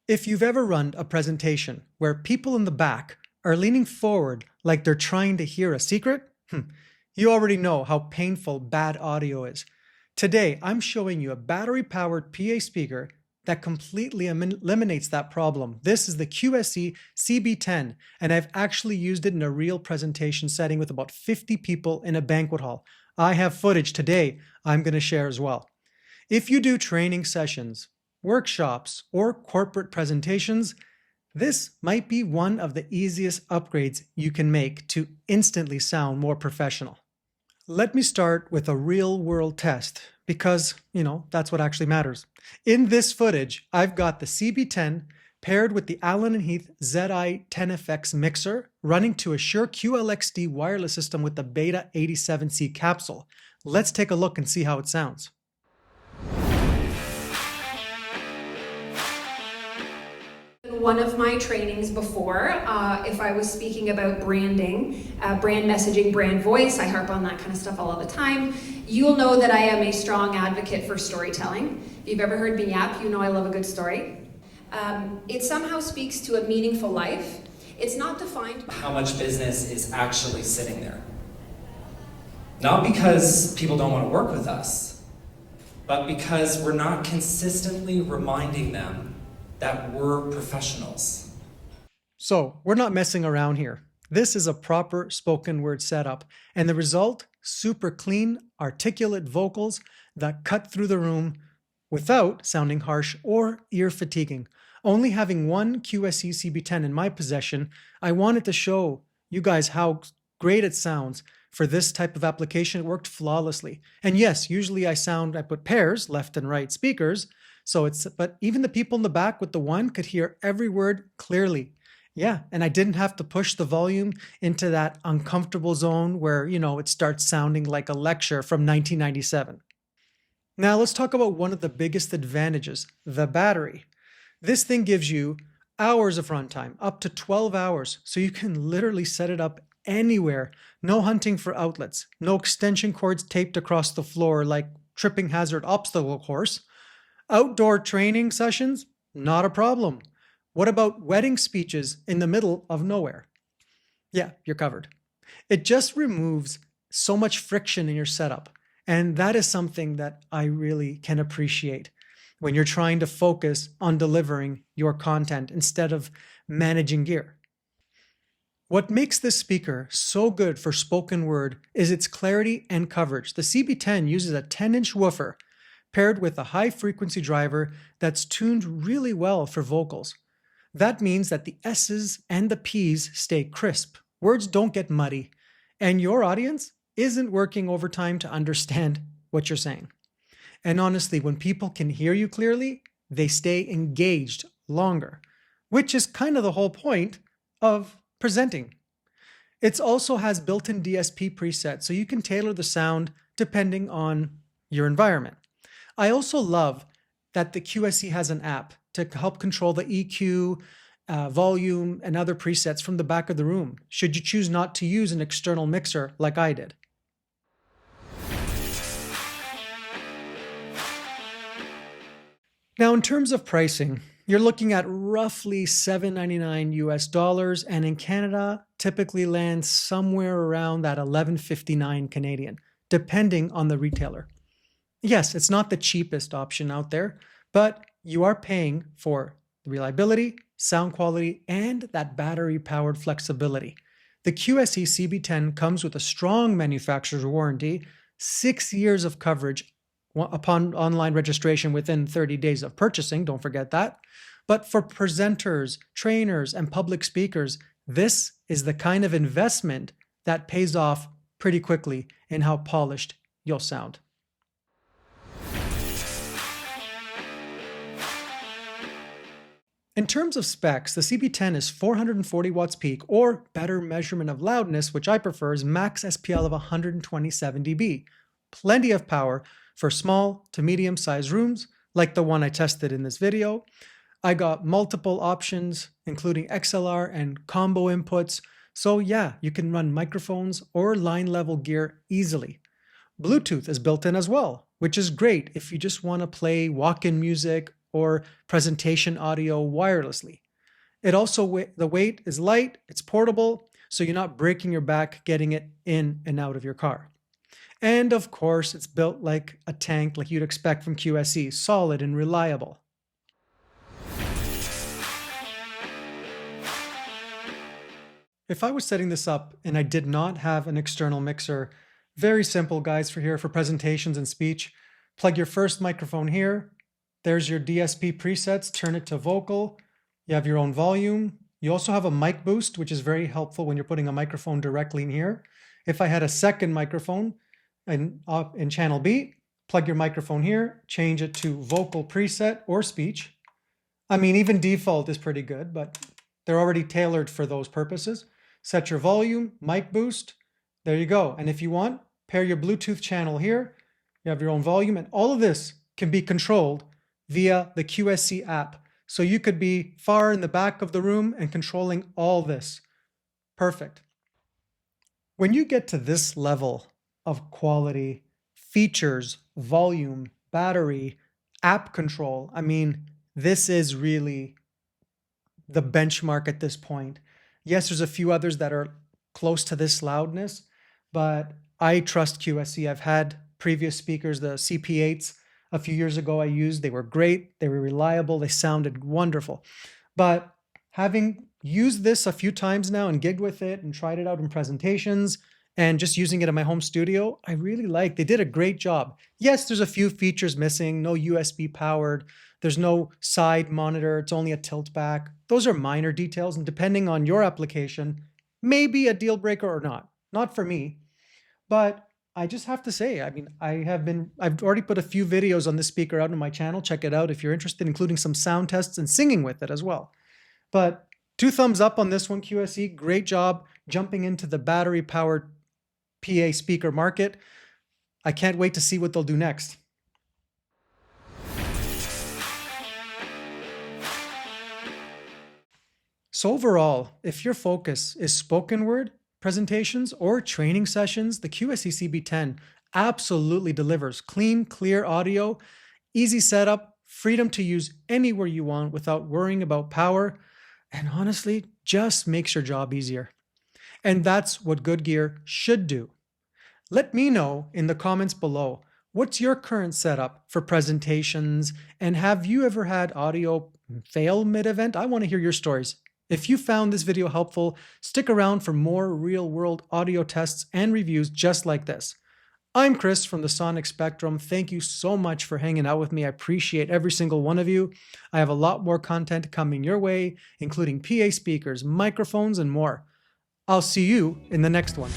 If you've ever run a presentation where people in the back are leaning forward like they're trying to hear a secret, you already know how painful bad audio is. Today, I'm showing you a battery-powered PA speaker that completely eliminates that problem. This is the QSC CB10, and I've actually used it in a real presentation setting with about 50 people in a banquet hall. I have footage today I'm going to share as well. If you do training sessions, workshops, or corporate presentations, this might be one of the easiest upgrades you can make to instantly sound more professional. Let me start with a real-world test because, that's what actually matters. In this footage, I've got the CB10 paired with the Allen & Heath ZI-10FX mixer running to a Shure QLXD wireless system with the Beta 87C capsule. Let's take a look and see how it sounds. One of my trainings before, if I was speaking about branding, brand messaging, brand voice, I harp on that kind of stuff all the time. You'll know that I am a strong advocate for storytelling. If you've ever heard me yap, you know I love a good story. It somehow speaks to a meaningful life. It's not defined by how much business is actually sitting there. Not because people don't want to work with us, but because we're not consistently reminding them that we're professionals. So we're not messing around here. This is a proper spoken word setup, and the result, super clean, articulate vocals that cut through the room without sounding harsh or ear fatiguing. Only having one QSC CB10 in my possession, I wanted to show you guys how great it sounds. For this type of application, it worked flawlessly. And yes, usually I put pairs, left and right speakers, but even the people in the back with the one could hear every word clearly. Yeah, and I didn't have to push the volume into that uncomfortable zone where, it starts sounding like a lecture from 1997. Now let's talk about one of the biggest advantages, the battery. This thing gives you hours of runtime, up to 12 hours, so you can literally set it up anywhere. No hunting for outlets, no extension cords taped across the floor like tripping hazard obstacle course. Outdoor training sessions, not a problem. What about wedding speeches in the middle of nowhere? Yeah, you're covered. It just removes so much friction in your setup. And that is something that I really can appreciate when you're trying to focus on delivering your content instead of managing gear. What makes this speaker so good for spoken word is its clarity and coverage. The CB10 uses a 10-inch woofer paired with a high-frequency driver that's tuned really well for vocals. That means that the S's and the P's stay crisp, words don't get muddy, and your audience isn't working overtime to understand what you're saying. And honestly, when people can hear you clearly, they stay engaged longer, which is kind of the whole point of presenting. It also has built-in DSP presets, so you can tailor the sound depending on your environment. I also love that the QSC has an app to help control the EQ, volume, and other presets from the back of the room, should you choose not to use an external mixer like I did. Now, in terms of pricing, you're looking at roughly $7.99 US, and in Canada, typically lands somewhere around that $11.59 Canadian, depending on the retailer. Yes, it's not the cheapest option out there, but you are paying for reliability, sound quality, and that battery-powered flexibility. The QSC CB10 comes with a strong manufacturer's warranty, 6 years of coverage upon online registration within 30 days of purchasing, don't forget that. But for presenters, trainers, and public speakers, this is the kind of investment that pays off pretty quickly in how polished you'll sound. In terms of specs, the CB10 is 440 watts peak, or better measurement of loudness, which I prefer, is max SPL of 127 dB. Plenty of power for small to medium-sized rooms, like the one I tested in this video. I got multiple options, including XLR and combo inputs, so yeah, you can run microphones or line-level gear easily. Bluetooth is built in as well, which is great if you just want to play walk-in music or presentation audio wirelessly. It also, the weight is light, it's portable, so you're not breaking your back getting it in and out of your car. And of course, it's built like a tank like you'd expect from QSC, solid and reliable. If I was setting this up and I did not have an external mixer, very simple guys for presentations and speech. Plug your first microphone here. There's your DSP presets, turn it to vocal. You have your own volume. You also have a mic boost, which is very helpful when you're putting a microphone directly in here. If I had a second microphone in channel B, plug your microphone here, change it to vocal preset or speech. I mean, even default is pretty good, but they're already tailored for those purposes. Set your volume, mic boost, there you go. And if you want, pair your Bluetooth channel here, you have your own volume, and all of this can be controlled via the QSC app. So you could be far in the back of the room and controlling all this. Perfect. When you get to this level of quality, features, volume, battery, app control, I mean, this is really the benchmark at this point. Yes, there's a few others that are close to this loudness, but I trust QSC. I've had previous speakers, the CP8s, a few years ago I used. They were great, they were reliable, they sounded wonderful. But having used this a few times now and gigged with it and tried it out in presentations and just using it in my home studio, I really like. They did a great job. Yes, there's a few features missing, no USB powered, there's no side monitor, it's only a tilt back. Those are minor details, and depending on your application, maybe a deal breaker or not. Not for me, but I just have to say, I mean, I've already put a few videos on this speaker out on my channel. Check it out if you're interested, including some sound tests and singing with it as well. But 2 thumbs up on this one, QSC. Great job jumping into the battery-powered PA speaker market. I can't wait to see what they'll do next. So overall, if your focus is spoken word, presentations, or training sessions, the QSC CB10 absolutely delivers clean, clear audio, easy setup, freedom to use anywhere you want without worrying about power, and honestly, just makes your job easier. And that's what good gear should do. Let me know in the comments below, what's your current setup for presentations, and have you ever had audio fail mid-event? I want to hear your stories. If you found this video helpful, stick around for more real-world audio tests and reviews just like this. I'm Chris from the Sonic Spectrum. Thank you so much for hanging out with me. I appreciate every single one of you. I have a lot more content coming your way, including PA speakers, microphones, and more. I'll see you in the next one.